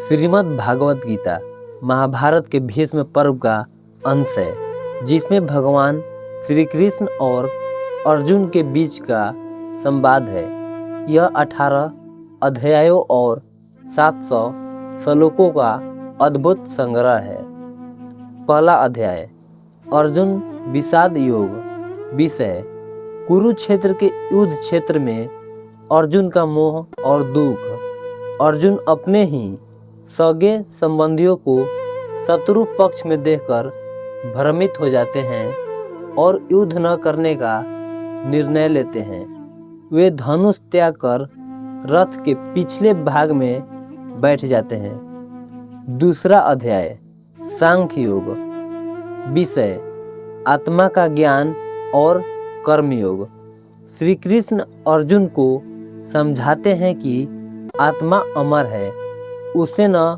श्रीमद् भागवत गीता महाभारत के भीष्म पर्व का अंश है, जिसमें भगवान श्री कृष्ण और अर्जुन के बीच का संवाद है। यह 18 अध्यायों और 700 श्लोकों का अद्भुत संग्रह है। पहला अध्याय, अर्जुन विषाद योग। विषय, कुरुक्षेत्र के युद्ध क्षेत्र में अर्जुन का मोह और दुख। अर्जुन अपने ही सगे संबंधियों को शत्रु पक्ष में देखकर भ्रमित हो जाते हैं और युद्ध न करने का निर्णय लेते हैं। वे धनुष त्याग कर रथ के पिछले भाग में बैठ जाते हैं। दूसरा अध्याय, सांख्य योग। विषय, आत्मा का ज्ञान और कर्मयोग। श्री कृष्ण अर्जुन को समझाते हैं कि आत्मा अमर है, उसे न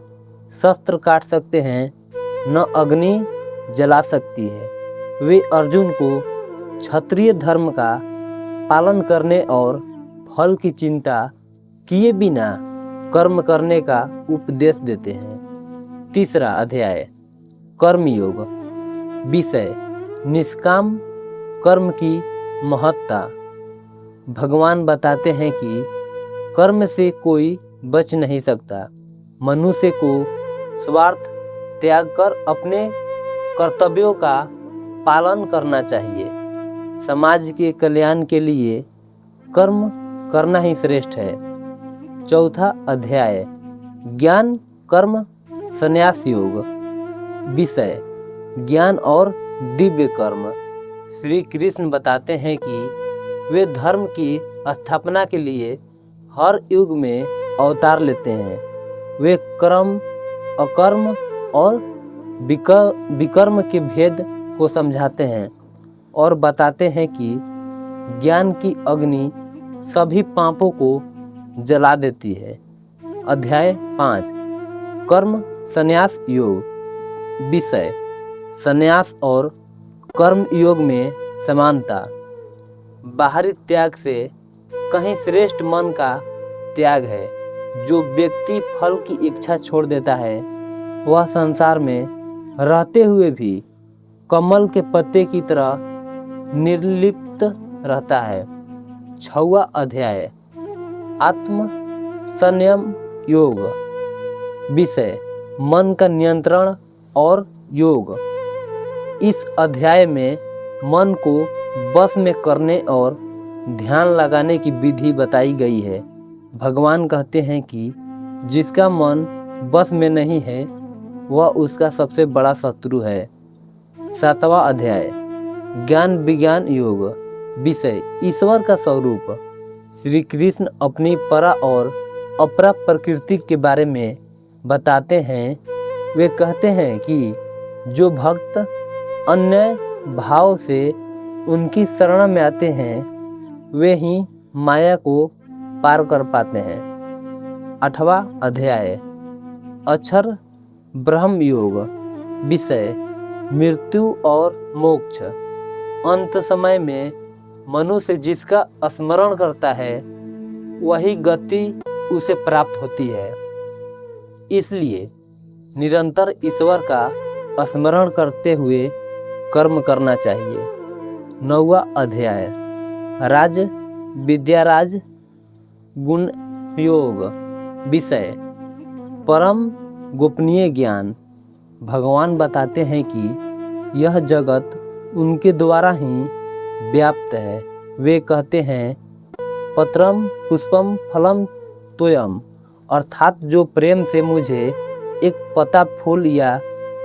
शस्त्र काट सकते हैं, न अग्नि जला सकती है। वे अर्जुन को क्षत्रिय धर्म का पालन करने और फल की चिंता किए बिना कर्म करने का उपदेश देते हैं। तीसरा अध्याय, कर्मयोग। विषय, निष्काम कर्म की महत्ता। भगवान बताते हैं कि कर्म से कोई बच नहीं सकता। मनुष्य को स्वार्थ त्याग कर अपने कर्तव्यों का पालन करना चाहिए। समाज के कल्याण के लिए कर्म करना ही श्रेष्ठ है। चौथा अध्याय, ज्ञान कर्म संन्यास योग। विषय, ज्ञान और दिव्य कर्म। श्री कृष्ण बताते हैं कि वे धर्म की स्थापना के लिए हर युग में अवतार लेते हैं। वे कर्म, अकर्म और विकर्म के भेद को समझाते हैं और बताते हैं कि ज्ञान की अग्नि सभी पापों को जला देती है। अध्याय 5, कर्म संन्यास योग। विषय, संन्यास और कर्म योग में समानता। बाहरी त्याग से कहीं श्रेष्ठ मन का त्याग है। जो व्यक्ति फल की इच्छा छोड़ देता है, वह संसार में रहते हुए भी कमल के पत्ते की तरह निर्लिप्त रहता है। 6वां अध्याय, आत्म संयम योग। विषय, मन का नियंत्रण और योग। इस अध्याय में मन को बस में करने और ध्यान लगाने की विधि बताई गई है। भगवान कहते हैं कि जिसका मन बस में नहीं है, वह उसका सबसे बड़ा शत्रु है। 7वां अध्याय, ज्ञान विज्ञान योग। विषय, ईश्वर का स्वरूप। श्री कृष्ण अपनी परा और अपरा प्रकृति के बारे में बताते हैं। वे कहते हैं कि जो भक्त अन्य भाव से उनकी शरण में आते हैं, वे ही माया को पार कर पाते हैं। 8वां अध्याय, अक्षर ब्रह्म योग। विषय, मृत्यु और मोक्ष। अंत समय में मनुष्य जिसका स्मरण करता है, वही गति उसे प्राप्त होती है। इसलिए निरंतर ईश्वर का स्मरण करते हुए कर्म करना चाहिए। 9वां अध्याय, राज विद्याराज गुण योग। विषय, परम गोपनीय ज्ञान। भगवान बताते हैं कि यह जगत उनके द्वारा ही व्याप्त है। वे कहते हैं, पत्रम पुष्पम फलम तोयम, अर्थात जो प्रेम से मुझे एक पत्ता, फूल या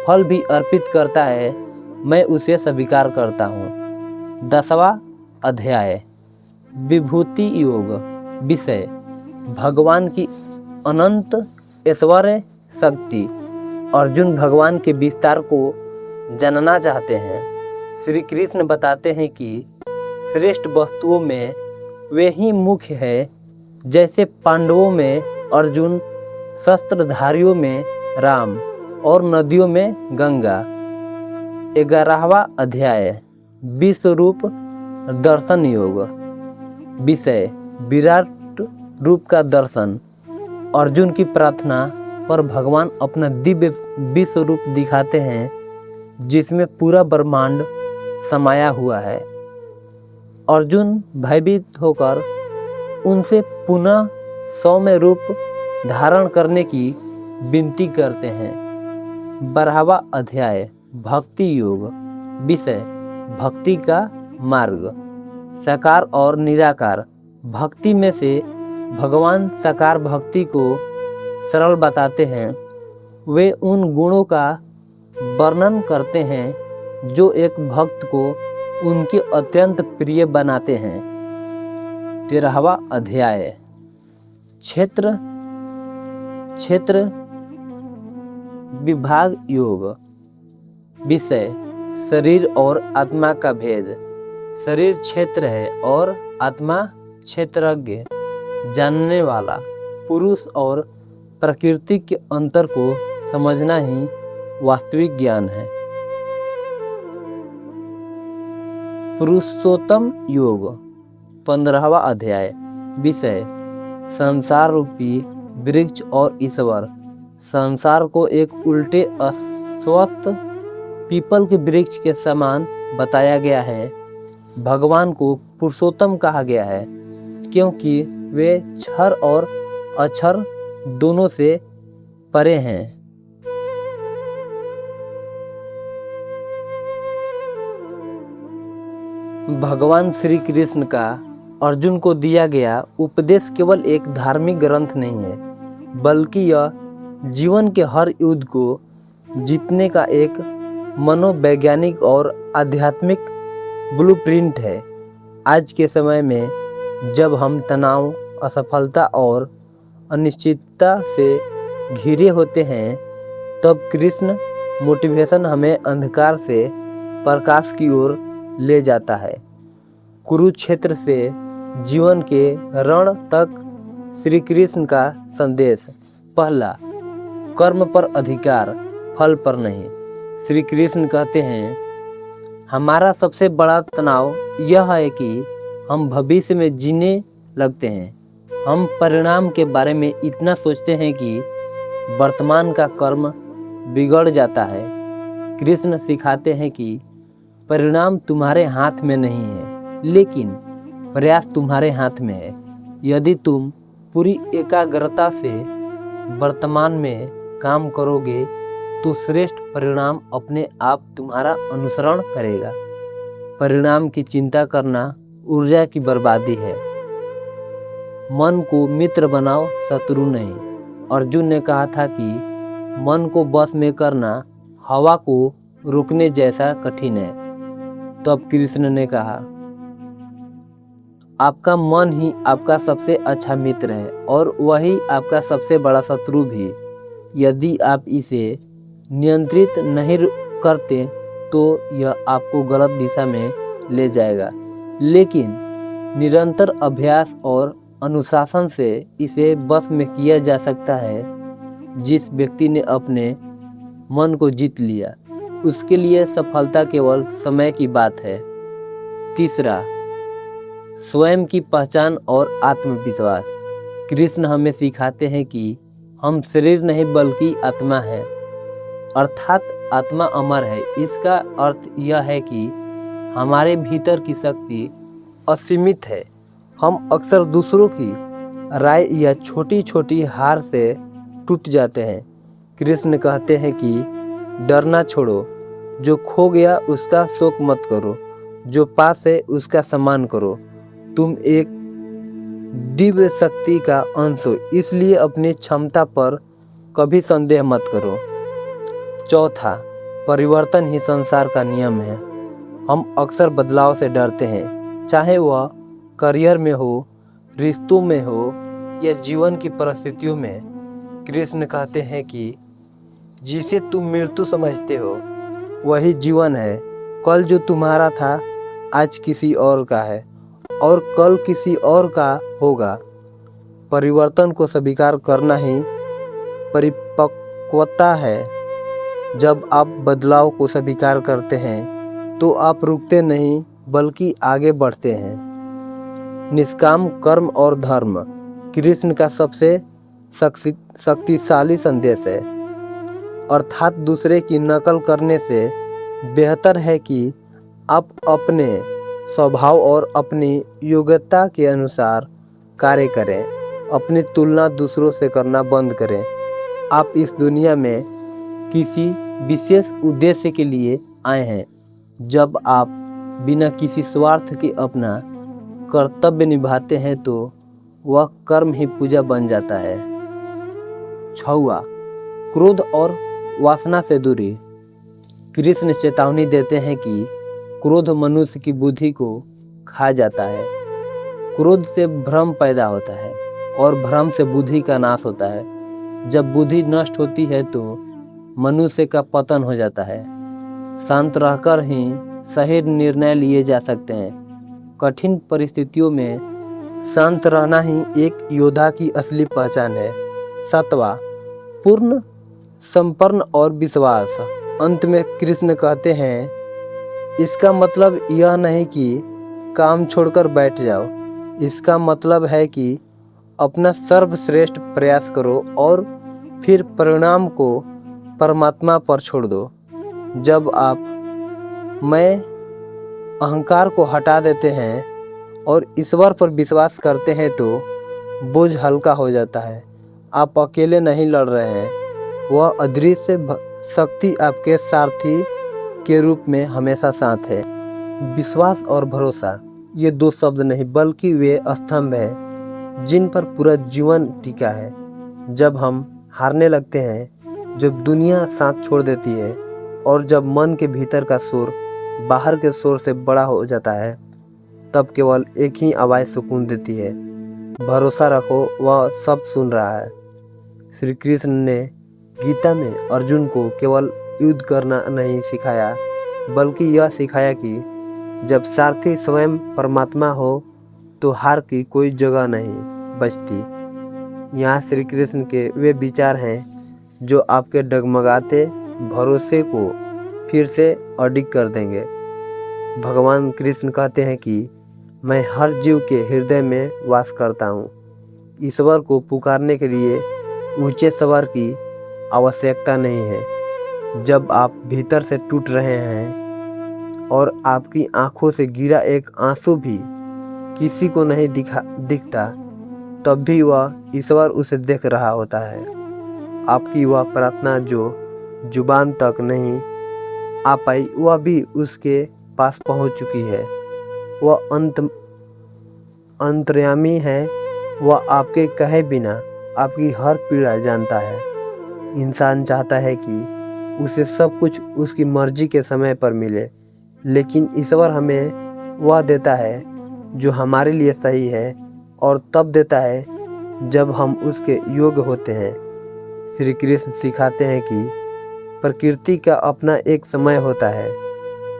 फल भी अर्पित करता है, मैं उसे स्वीकार करता हूँ। 10वां अध्याय, विभूति योग। विषय, भगवान की अनंत ऐश्वर्य शक्ति। अर्जुन भगवान के विस्तार को जानना चाहते हैं। श्री कृष्ण बताते हैं कि श्रेष्ठ वस्तुओं में वे ही मुख्य है, जैसे पांडवों में अर्जुन, शस्त्रधारियों में राम और नदियों में गंगा। 11वां अध्याय, विश्वरूप दर्शन योग। विषय, विराट रूप का दर्शन। अर्जुन की प्रार्थना पर भगवान अपना दिव्य विश्व रूप दिखाते हैं जिसमें पूरा ब्रह्मांड समाया हुआ है। अर्जुन भयभीत होकर उनसे पुनः सौम्य रूप धारण करने की विनती करते हैं। 12वां अध्याय भक्ति योग। विषय भक्ति का मार्ग। साकार और निराकार भक्ति में से भगवान साकार भक्ति को सरल बताते हैं। वे उन गुणों का वर्णन करते हैं जो एक भक्त को उनके अत्यंत प्रिय बनाते हैं। 13वां अध्याय क्षेत्र विभाग योग। विषय शरीर और आत्मा का भेद। शरीर क्षेत्र है और आत्मा क्षेत्रज्ञ जानने वाला। पुरुष और प्रकृति के अंतर को समझना ही वास्तविक ज्ञान है। पुरुषोत्तम योग। 15वां अध्याय। विषय संसार रूपी वृक्ष और ईश्वर। संसार को एक उल्टे अश्वत्थ पीपल के वृक्ष के समान बताया गया है। भगवान को पुरुषोत्तम कहा गया है क्योंकि वे क्षर और अक्षर दोनों से परे हैं। भगवान श्री कृष्ण का अर्जुन को दिया गया उपदेश केवल एक धार्मिक ग्रंथ नहीं है, बल्कि यह जीवन के हर युद्ध को जीतने का एक मनोवैज्ञानिक और आध्यात्मिक ब्लूप्रिंट है। आज के समय में जब हम तनाव, असफलता और अनिश्चितता से घिरे होते हैं, तब कृष्ण मोटिवेशन हमें अंधकार से प्रकाश की ओर ले जाता है। कुरुक्षेत्र से जीवन के रण तक श्री कृष्ण का संदेश। पहला, कर्म पर अधिकार, फल पर नहीं। श्री कृष्ण कहते हैं, हमारा सबसे बड़ा तनाव यह है कि हम भविष्य में जीने लगते हैं। हम परिणाम के बारे में इतना सोचते हैं कि वर्तमान का कर्म बिगड़ जाता है। कृष्ण सिखाते हैं कि परिणाम तुम्हारे हाथ में नहीं है, लेकिन प्रयास तुम्हारे हाथ में है। यदि तुम पूरी एकाग्रता से वर्तमान में काम करोगे तो श्रेष्ठ परिणाम अपने आप तुम्हारा अनुसरण करेगा। परिणाम की चिंता करना ऊर्जा की बर्बादी है। मन को मित्र बनाओ, शत्रु नहीं। अर्जुन ने कहा था कि मन को बस में करना हवा को रोकने जैसा कठिन है। तब कृष्ण ने कहा, आपका मन ही आपका सबसे अच्छा मित्र है और वही आपका सबसे बड़ा शत्रु भी। यदि आप इसे नियंत्रित नहीं करते तो यह आपको गलत दिशा में ले जाएगा, लेकिन निरंतर अभ्यास और अनुशासन से इसे बस में किया जा सकता है। जिस व्यक्ति ने अपने मन को जीत लिया, उसके लिए सफलता केवल समय की बात है। तीसरा, स्वयं की पहचान और आत्मविश्वास। कृष्ण हमें सिखाते हैं कि हम शरीर नहीं बल्कि आत्मा है, अर्थात आत्मा अमर है। इसका अर्थ यह है कि हमारे भीतर की शक्ति असीमित है। हम अक्सर दूसरों की राय या छोटी छोटी हार से टूट जाते हैं। कृष्ण कहते हैं कि डरना छोड़ो, जो खो गया उसका शोक मत करो, जो पास है उसका सम्मान करो। तुम एक दिव्य शक्ति का अंश हो, इसलिए अपनी क्षमता पर कभी संदेह मत करो। चौथा, परिवर्तन ही संसार का नियम है। हम अक्सर बदलाव से डरते हैं, चाहे वह करियर में हो, रिश्तों में हो या जीवन की परिस्थितियों में। कृष्ण कहते हैं कि जिसे तुम मृत्यु समझते हो वही जीवन है। कल जो तुम्हारा था आज किसी और का है और कल किसी और का होगा। परिवर्तन को स्वीकार करना ही परिपक्वता है। जब आप बदलाव को स्वीकार करते हैं तो आप रुकते नहीं बल्कि आगे बढ़ते हैं। निष्काम कर्म और धर्म। कृष्ण का सबसे शक्तिशाली संदेश है। अर्थात दूसरे की नकल करने से बेहतर है कि आप अपने स्वभाव और अपनी योग्यता के अनुसार कार्य करें। अपनी तुलना दूसरों से करना बंद करें। आप इस दुनिया में किसी विशेष उद्देश्य के लिए आए हैं। जब आप बिना किसी स्वार्थ के अपना कर्तव्य निभाते हैं तो वह कर्म ही पूजा बन जाता है। 6वां, क्रोध और वासना से दूरी। कृष्ण चेतावनी देते हैं कि क्रोध मनुष्य की बुद्धि को खा जाता है। क्रोध से भ्रम पैदा होता है और भ्रम से बुद्धि का नाश होता है। जब बुद्धि नष्ट होती है तो मनुष्य का पतन हो जाता है। शांत रहकर ही सही निर्णय लिए जा सकते हैं। कठिन परिस्थितियों में शांत रहना ही एक योद्धा की असली पहचान है। 7वां, पूर्ण समर्पण और विश्वास। अंत में कृष्ण कहते हैं, इसका मतलब यह नहीं कि काम छोड़कर बैठ जाओ। इसका मतलब है कि अपना सर्वश्रेष्ठ प्रयास करो और फिर परिणाम को परमात्मा पर छोड़ दो। जब आप मैं अहंकार को हटा देते हैं और ईश्वर पर विश्वास करते हैं तो बोझ हल्का हो जाता है। आप अकेले नहीं लड़ रहे हैं। वह अदृश्य शक्ति आपके सारथी के रूप में हमेशा साथ है। विश्वास और भरोसा ये दो शब्द नहीं बल्कि वे स्तंभ हैं जिन पर पूरा जीवन टिका है। जब हम हारने लगते हैं, जब दुनिया साथ छोड़ देती है और जब मन के भीतर का शोर बाहर के शोर से बड़ा हो जाता है, तब केवल एक ही आवाज़ सुकून देती है, भरोसा रखो, वह सब सुन रहा है। श्री कृष्ण ने गीता में अर्जुन को केवल युद्ध करना नहीं सिखाया, बल्कि यह सिखाया कि जब सारथी स्वयं परमात्मा हो तो हार की कोई जगह नहीं बचती। यहाँ श्री कृष्ण के वे विचार हैं जो आपके डगमगाते भरोसे को फिर से अडिग कर देंगे। भगवान कृष्ण कहते हैं कि मैं हर जीव के हृदय में वास करता हूँ। ईश्वर को पुकारने के लिए ऊंचे स्वर की आवश्यकता नहीं है। जब आप भीतर से टूट रहे हैं और आपकी आंखों से गिरा एक आंसू भी किसी को नहीं दिखता, तब भी वह ईश्वर उसे देख रहा होता है। आपकी वह प्रार्थना जो जुबान तक नहीं आ पाई, वह भी उसके पास पहुंच चुकी है। वह अंतर्यामी है। वह आपके कहे बिना आपकी हर पीड़ा जानता है। इंसान चाहता है कि उसे सब कुछ उसकी मर्जी के समय पर मिले, लेकिन ईश्वर हमें वह देता है जो हमारे लिए सही है और तब देता है जब हम उसके योग्य होते हैं। श्री कृष्ण सिखाते हैं कि प्रकृति का अपना एक समय होता है।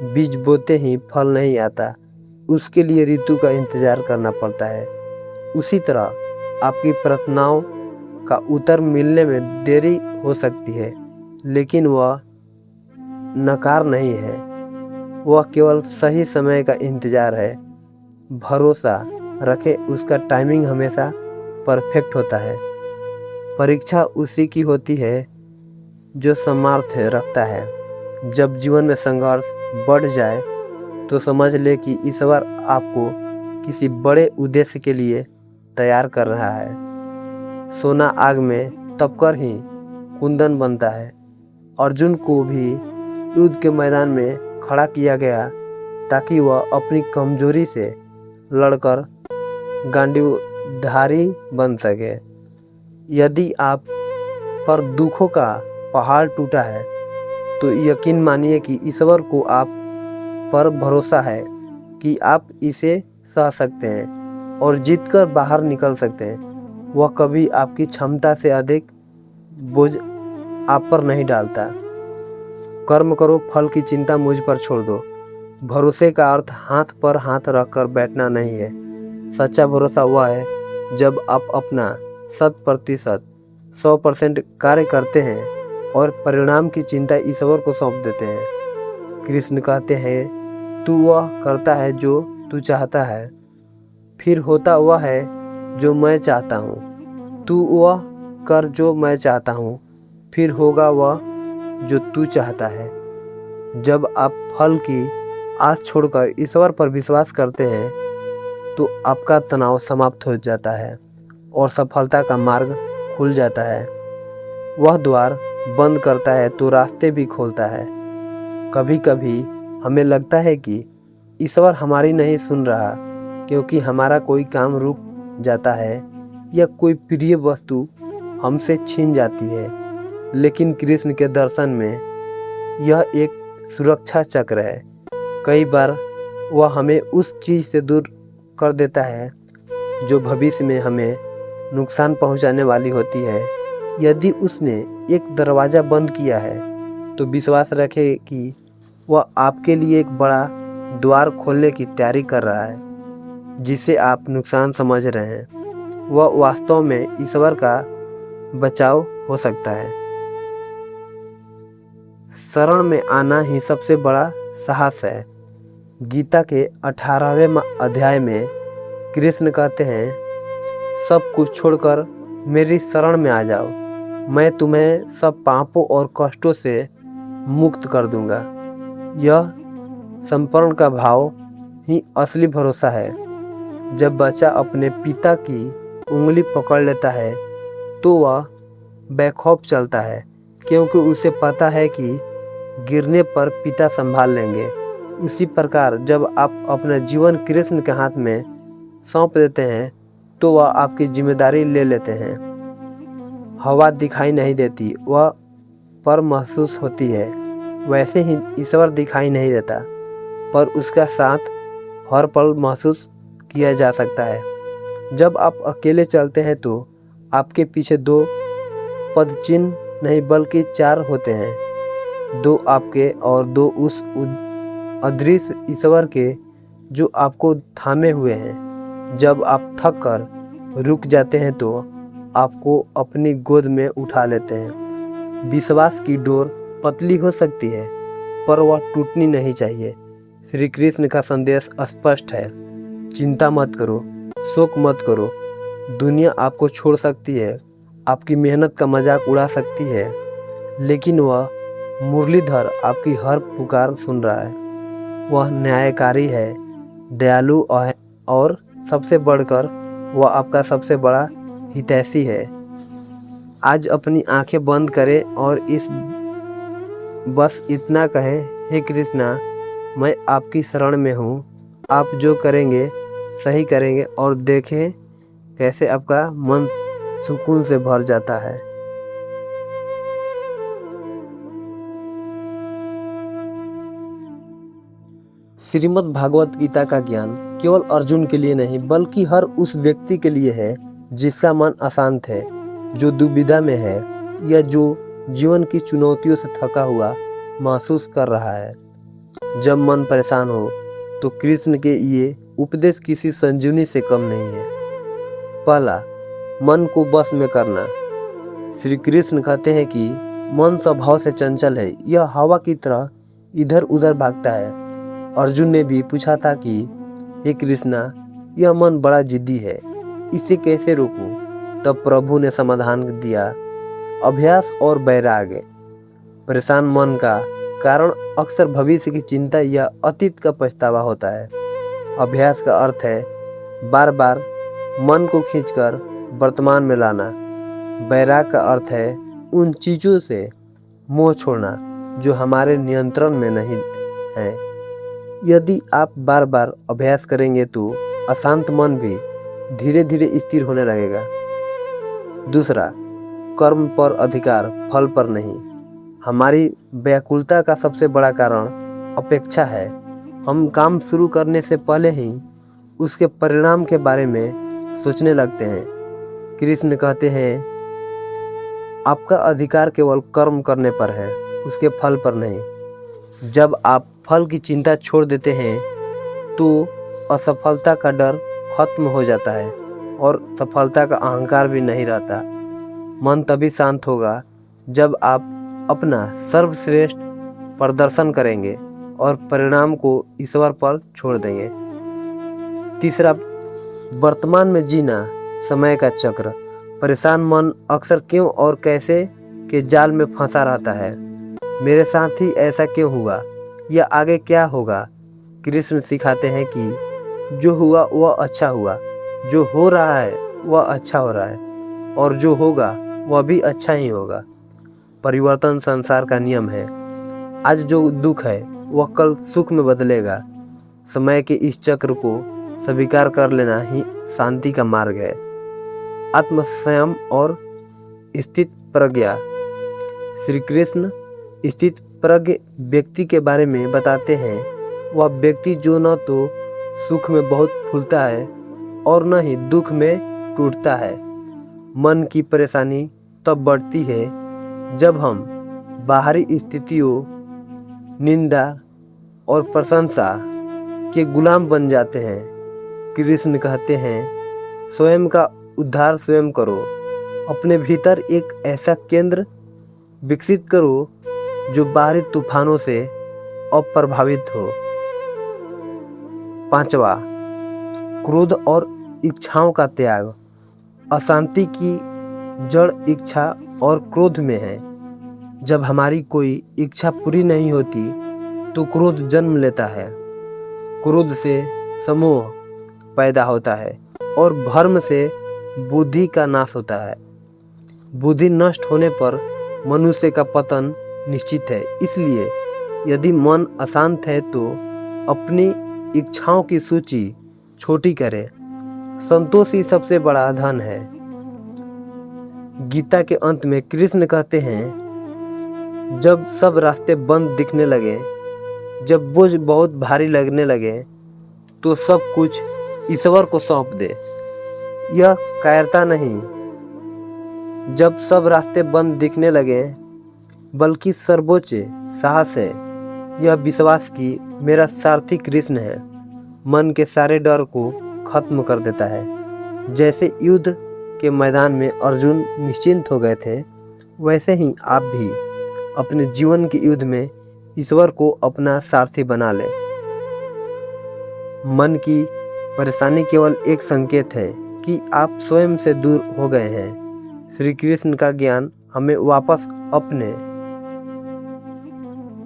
बीज बोते ही फल नहीं आता, उसके लिए ऋतु का इंतजार करना पड़ता है। उसी तरह आपकी प्रार्थनाओं का उत्तर मिलने में देरी हो सकती है, लेकिन वह नकार नहीं है, वह केवल सही समय का इंतजार है। भरोसा रखें, उसका टाइमिंग हमेशा परफेक्ट होता है। परीक्षा उसी की होती है जो सामर्थ्य रखता है। जब जीवन में संघर्ष बढ़ जाए तो समझ ले कि ईश्वर आपको किसी बड़े उद्देश्य के लिए तैयार कर रहा है। सोना आग में तपकर ही कुंदन बनता है। अर्जुन को भी युद्ध के मैदान में खड़ा किया गया ताकि वह अपनी कमजोरी से लड़कर गांडीवधारी बन सके। यदि आप पर दुखों का पहाड़ टूटा है तो यकीन मानिए कि ईश्वर को आप पर भरोसा है कि आप इसे सह सकते हैं और जीतकर बाहर निकल सकते हैं। वह कभी आपकी क्षमता से अधिक बोझ आप पर नहीं डालता। कर्म करो, फल की चिंता मुझ पर छोड़ दो। भरोसे का अर्थ हाथ पर हाथ रखकर बैठना नहीं है। सच्चा भरोसा वह है जब आप अपना 100% कार्य करते हैं और परिणाम की चिंता ईश्वर को सौंप देते हैं। कृष्ण कहते हैं, तू वह करता है जो तू चाहता है, फिर होता वह है जो मैं चाहता हूँ। तू वह कर जो मैं चाहता हूँ, फिर होगा वह जो तू चाहता है। जब आप फल की आस छोड़कर ईश्वर पर विश्वास करते हैं तो आपका तनाव समाप्त हो जाता है और सफलता का मार्ग खुल जाता है। वह द्वार बंद करता है तो रास्ते भी खोलता है। कभी कभी हमें लगता है कि ईश्वर हमारी नहीं सुन रहा क्योंकि हमारा कोई काम रुक जाता है या कोई प्रिय वस्तु हमसे छीन जाती है। लेकिन कृष्ण के दर्शन में यह एक सुरक्षा चक्र है। कई बार वह हमें उस चीज़ से दूर कर देता है जो भविष्य में हमें नुकसान पहुंचाने वाली होती है। यदि उसने एक दरवाज़ा बंद किया है तो विश्वास रखें कि वह आपके लिए एक बड़ा द्वार खोलने की तैयारी कर रहा है जिसे आप नुकसान समझ रहे हैं। वह वास्तव में ईश्वर का बचाव हो सकता है। शरण में आना ही सबसे बड़ा साहस है। गीता के 18वें अध्याय में कृष्ण कहते हैं, सब कुछ छोड़कर मेरी शरण में आ जाओ, मैं तुम्हें सब पापों और कष्टों से मुक्त कर दूंगा। यह समर्पण का भाव ही असली भरोसा है। जब बच्चा अपने पिता की उंगली पकड़ लेता है तो वह बेखौफ चलता है क्योंकि उसे पता है कि गिरने पर पिता संभाल लेंगे। उसी प्रकार जब आप अपना जीवन कृष्ण के हाथ में सौंप देते हैं तो वह आपकी जिम्मेदारी ले लेते हैं। हवा दिखाई नहीं देती, वह पर महसूस होती है। वैसे ही ईश्वर दिखाई नहीं देता पर उसका साथ हर पल महसूस किया जा सकता है। जब आप अकेले चलते हैं तो आपके पीछे 2 पदचिन्ह नहीं बल्कि 4 होते हैं, 2 आपके और 2 उस अदृश्य ईश्वर के जो आपको थामे हुए हैं। जब आप थक कर रुक जाते हैं तो आपको अपनी गोद में उठा लेते हैं। विश्वास की डोर पतली हो सकती है पर वह टूटनी नहीं चाहिए। श्री कृष्ण का संदेश स्पष्ट है, चिंता मत करो, शोक मत करो। दुनिया आपको छोड़ सकती है, आपकी मेहनत का मजाक उड़ा सकती है, लेकिन वह मुरलीधर आपकी हर पुकार सुन रहा है। वह न्यायकारी है, दयालु और सबसे बढ़कर वह आपका सबसे बड़ा हितैषी है। आज अपनी आंखें बंद करें और बस इतना कहें, हे कृष्णा, मैं आपकी शरण में हूँ। आप जो करेंगे सही करेंगे और देखें कैसे आपका मन सुकून से भर जाता है। श्रीमद् भागवत गीता का ज्ञान केवल अर्जुन के लिए नहीं बल्कि हर उस व्यक्ति के लिए है जिसका मन अशांत है, जो दुविधा में है या जो जीवन की चुनौतियों से थका हुआ महसूस कर रहा है। जब मन परेशान हो तो कृष्ण के ये उपदेश किसी संजीवनी से कम नहीं है। पहला, मन को बस में करना। श्री कृष्ण कहते हैं कि मन स्वभाव से चंचल है, यह हवा की तरह इधर उधर भागता है। अर्जुन ने भी पूछा था कि हे कृष्णा, यह मन बड़ा जिद्दी है, इसे कैसे रोकूं? तब प्रभु ने समाधान दिया, अभ्यास और वैराग्य। परेशान मन का कारण अक्सर भविष्य की चिंता या अतीत का पछतावा होता है। अभ्यास का अर्थ है बार बार मन को खींचकर वर्तमान में लाना। वैराग्य का अर्थ है उन चीज़ों से मोह छोड़ना जो हमारे नियंत्रण में नहीं है। यदि आप बार बार अभ्यास करेंगे तो अशांत मन भी धीरे धीरे स्थिर होने लगेगा। दूसरा, कर्म पर अधिकार, फल पर नहीं। हमारी व्याकुलता का सबसे बड़ा कारण अपेक्षा है। हम काम शुरू करने से पहले ही उसके परिणाम के बारे में सोचने लगते हैं। कृष्ण कहते हैं, आपका अधिकार केवल कर्म करने पर है, उसके फल पर नहीं। जब आप फल की चिंता छोड़ देते हैं तो असफलता का डर खत्म हो जाता है और सफलता का अहंकार भी नहीं रहता। मन तभी शांत होगा जब आप अपना सर्वश्रेष्ठ प्रदर्शन करेंगे और परिणाम को ईश्वर पर छोड़ देंगे। तीसरा, वर्तमान में जीना, समय का चक्र। परेशान मन अक्सर क्यों और कैसे के जाल में फंसा रहता है। मेरे साथ ही ऐसा क्यों हुआ, या आगे क्या होगा। कृष्ण सिखाते हैं कि जो हुआ वह अच्छा हुआ, जो हो रहा है वह अच्छा हो रहा है, और जो होगा वह भी अच्छा ही होगा। परिवर्तन संसार का नियम है। आज जो दुख है वह कल सुख में बदलेगा। समय के इस चक्र को स्वीकार कर लेना ही शांति का मार्ग है। आत्मसंयम और स्थित प्रज्ञा। श्री कृष्ण स्थित प्रज्ञ व्यक्ति के बारे में बताते हैं। वह व्यक्ति जो न तो सुख में बहुत फूलता है और न ही दुख में टूटता है। मन की परेशानी तब बढ़ती है जब हम बाहरी स्थितियों, निंदा और प्रशंसा के गुलाम बन जाते हैं। कृष्ण कहते हैं, स्वयं का उद्धार स्वयं करो। अपने भीतर एक ऐसा केंद्र विकसित करो जो बाहरी तूफानों से अप्रभावित हो। 5वां, क्रोध और इच्छाओं का त्याग। अशांति की जड़ इच्छा और क्रोध में है। जब हमारी कोई इच्छा पूरी नहीं होती तो क्रोध जन्म लेता है। क्रोध से समोह पैदा होता है और भ्रम से बुद्धि का नाश होता है। बुद्धि नष्ट होने पर मनुष्य का पतन निश्चित है। इसलिए यदि मन अशांत है तो अपनी इच्छाओं की सूची छोटी करें। संतोष ही सबसे बड़ा धन है। गीता के अंत में कृष्ण कहते हैं, जब सब रास्ते बंद दिखने लगे, जब बोझ बहुत भारी लगने लगे, तो सब कुछ ईश्वर को सौंप दे। यह कायरता नहीं, जब सब रास्ते बंद दिखने लगे, बल्कि सर्वोच्च साहस है। यह विश्वास कि मेरा सारथी कृष्ण है, मन के सारे डर को खत्म कर देता है। जैसे युद्ध के मैदान में अर्जुन निश्चिंत हो गए थे, वैसे ही आप भी अपने जीवन के युद्ध में ईश्वर को अपना सारथी बना लें। मन की परेशानी केवल एक संकेत है कि आप स्वयं से दूर हो गए हैं। श्री कृष्ण का ज्ञान हमें वापस अपने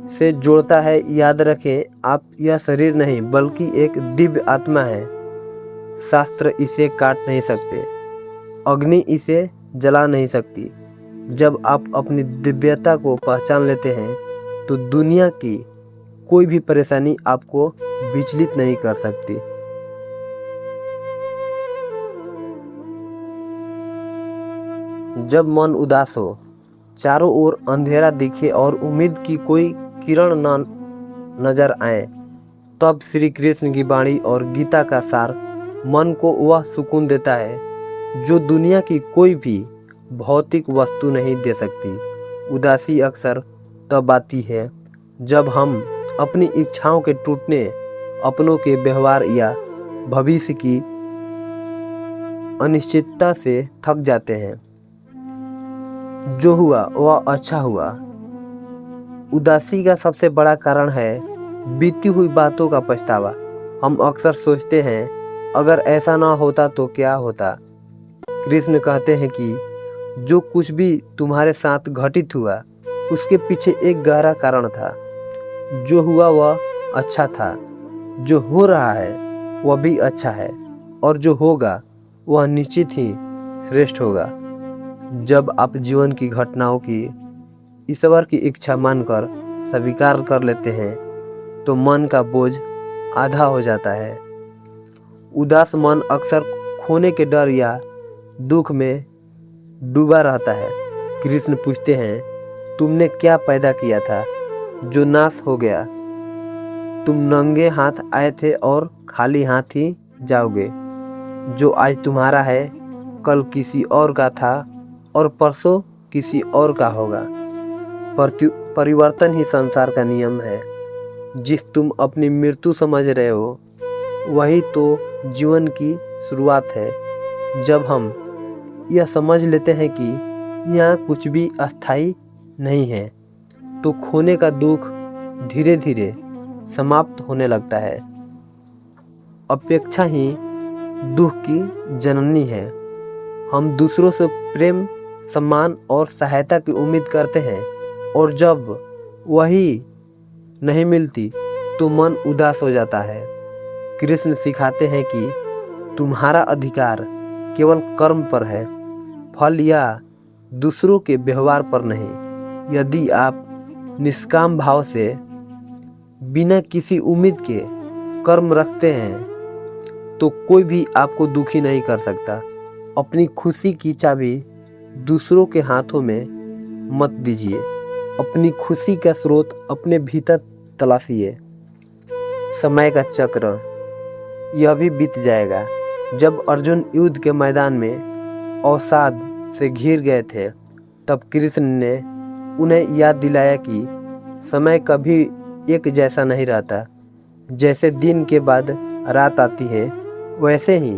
से जोड़ता है। याद रखें, आप यह शरीर नहीं बल्कि एक दिव्य आत्मा है। शास्त्र इसे काट नहीं सकते, अग्नि इसे जला नहीं सकती। जब आप अपनी दिव्यता को पहचान लेते हैं तो दुनिया की कोई भी परेशानी आपको विचलित नहीं कर सकती। जब मन उदास हो, चारों ओर अंधेरा दिखे और उम्मीद की कोई किरण न नजर आए, तब श्री कृष्ण की वाणी और गीता का सार मन को वह सुकून देता है जो दुनिया की कोई भी भौतिक वस्तु नहीं दे सकती। उदासी अक्सर तब आती है जब हम अपनी इच्छाओं के टूटने, अपनों के व्यवहार या भविष्य की अनिश्चितता से थक जाते हैं। जो हुआ वह अच्छा हुआ। उदासी का सबसे बड़ा कारण है बीती हुई बातों का पछतावा। हम अक्सर सोचते हैं, अगर ऐसा ना होता तो क्या होता। कृष्ण कहते हैं कि जो कुछ भी तुम्हारे साथ घटित हुआ उसके पीछे एक गहरा कारण था। जो हुआ वह अच्छा था, जो हो रहा है वह भी अच्छा है, और जो होगा वह निश्चित ही श्रेष्ठ होगा। जब आप जीवन की घटनाओं की ईश्वर की इच्छा मानकर स्वीकार कर लेते हैं तो मन का बोझ आधा हो जाता है। उदास मन अक्सर खोने के डर या दुख में डूबा रहता है। कृष्ण पूछते हैं, तुमने क्या पैदा किया था जो नाश हो गया? तुम नंगे हाथ आए थे और खाली हाथ ही जाओगे। जो आज तुम्हारा है कल किसी और का था और परसों किसी और का होगा। परिवर्तन ही संसार का नियम है। जिस तुम अपनी मृत्यु समझ रहे हो वही तो जीवन की शुरुआत है। जब हम यह समझ लेते हैं कि यहाँ कुछ भी अस्थायी नहीं है तो खोने का दुख धीरे धीरे समाप्त होने लगता है। अपेक्षा ही दुख की जननी है। हम दूसरों से प्रेम, सम्मान और सहायता की उम्मीद करते हैं, और जब वही नहीं मिलती तो मन उदास हो जाता है। कृष्ण सिखाते हैं कि तुम्हारा अधिकार केवल कर्म पर है, फल या दूसरों के व्यवहार पर नहीं। यदि आप निष्काम भाव से बिना किसी उम्मीद के कर्म रखते हैं तो कोई भी आपको दुखी नहीं कर सकता। अपनी खुशी की चाबी दूसरों के हाथों में मत दीजिए। अपनी खुशी का स्रोत अपने भीतर तलाशिए। समय का चक्र यह भी बीत जाएगा। जब अर्जुन युद्ध के मैदान में अवसाद से घिर गए थे, तब कृष्ण ने उन्हें याद दिलाया कि समय कभी एक जैसा नहीं रहता। जैसे दिन के बाद रात आती है, वैसे ही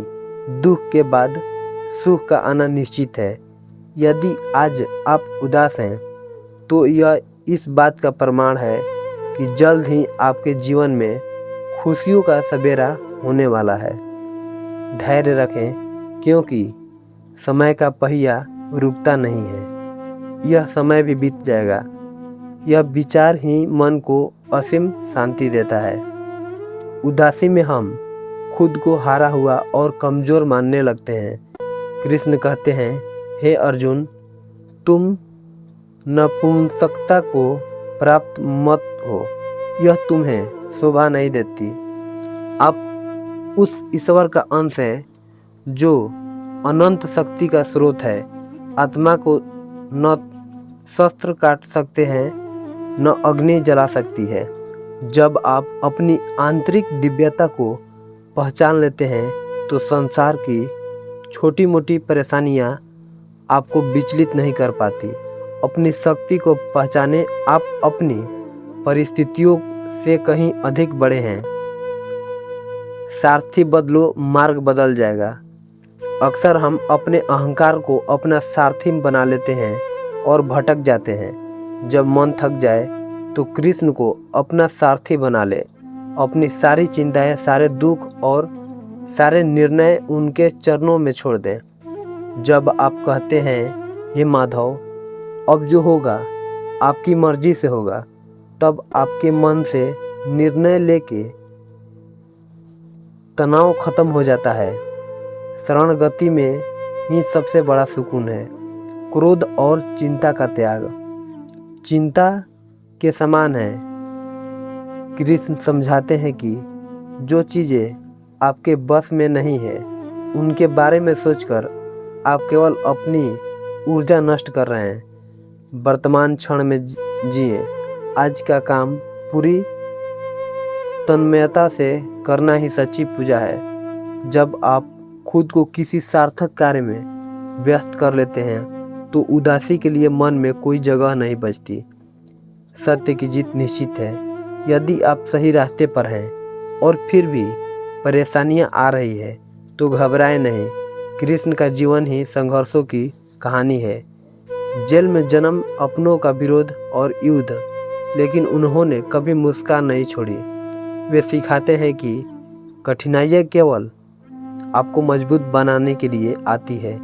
दुख के बाद सुख का आना निश्चित है। यदि आज आप उदास हैं तो यह इस बात का प्रमाण है कि जल्द ही आपके जीवन में खुशियों का सवेरा होने वाला है। धैर्य रखें, क्योंकि समय का पहिया रुकता नहीं है। यह समय भी बीत जाएगा। यह विचार ही मन को असीम शांति देता है। उदासी में हम खुद को हारा हुआ और कमज़ोर मानने लगते हैं। कृष्ण कहते हैं, हे अर्जुन, तुम नपुंसकता को प्राप्त मत हो। यह तुम्हें शोभा नहीं देती। आप उस ईश्वर का अंश हैं जो अनंत शक्ति का स्रोत है। आत्मा को न शस्त्र काट सकते हैं, न अग्नि जला सकती है। जब आप अपनी आंतरिक दिव्यता को पहचान लेते हैं तो संसार की छोटी मोटी परेशानियां आपको विचलित नहीं कर पाती। अपनी शक्ति को पहचाने, आप अपनी परिस्थितियों से कहीं अधिक बड़े हैं। सारथी बदलो, मार्ग बदल जाएगा। अक्सर हम अपने अहंकार को अपना सारथी बना लेते हैं और भटक जाते हैं। जब मन थक जाए तो कृष्ण को अपना सारथी बना ले। अपनी सारी चिंताएं, सारे दुख और सारे निर्णय उनके चरणों में छोड़ दें। जब आप कहते हैं, हे माधव, अब जो होगा आपकी मर्जी से होगा, तब आपके मन से निर्णय लेके तनाव खत्म हो जाता है। शरण गति में ही सबसे बड़ा सुकून है। क्रोध और चिंता का त्याग चिंता के समान है। कृष्ण समझाते हैं कि जो चीज़ें आपके बस में नहीं है, उनके बारे में सोचकर आप केवल अपनी ऊर्जा नष्ट कर रहे हैं। वर्तमान क्षण में जिए। आज का काम पूरी तन्मयता से करना ही सच्ची पूजा है। जब आप खुद को किसी सार्थक कार्य में व्यस्त कर लेते हैं तो उदासी के लिए मन में कोई जगह नहीं बचती। सत्य की जीत निश्चित है। यदि आप सही रास्ते पर हैं और फिर भी परेशानियां आ रही है तो घबराएं नहीं। कृष्ण का जीवन ही संघर्षों की कहानी है। जेल में जन्म, अपनों का विरोध और युद्ध, लेकिन उन्होंने कभी मुस्कान नहीं छोड़ी। वे सिखाते हैं कि कठिनाइयाँ केवल आपको मजबूत बनाने के लिए आती है।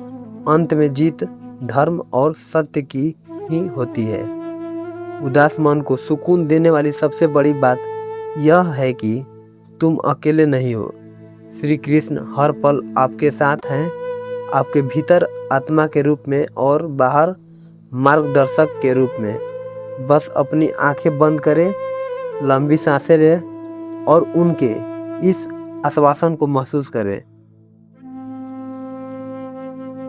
अंत में जीत धर्म और सत्य की ही होती है। उदास मन को सुकून देने वाली सबसे बड़ी बात यह है कि तुम अकेले नहीं हो। श्री कृष्ण हर पल आपके साथ हैं, आपके भीतर आत्मा के रूप में और बाहर मार्गदर्शक के रूप में। बस अपनी आंखें बंद करें, लंबी सांसें लें और उनके इस आश्वासन को महसूस करें।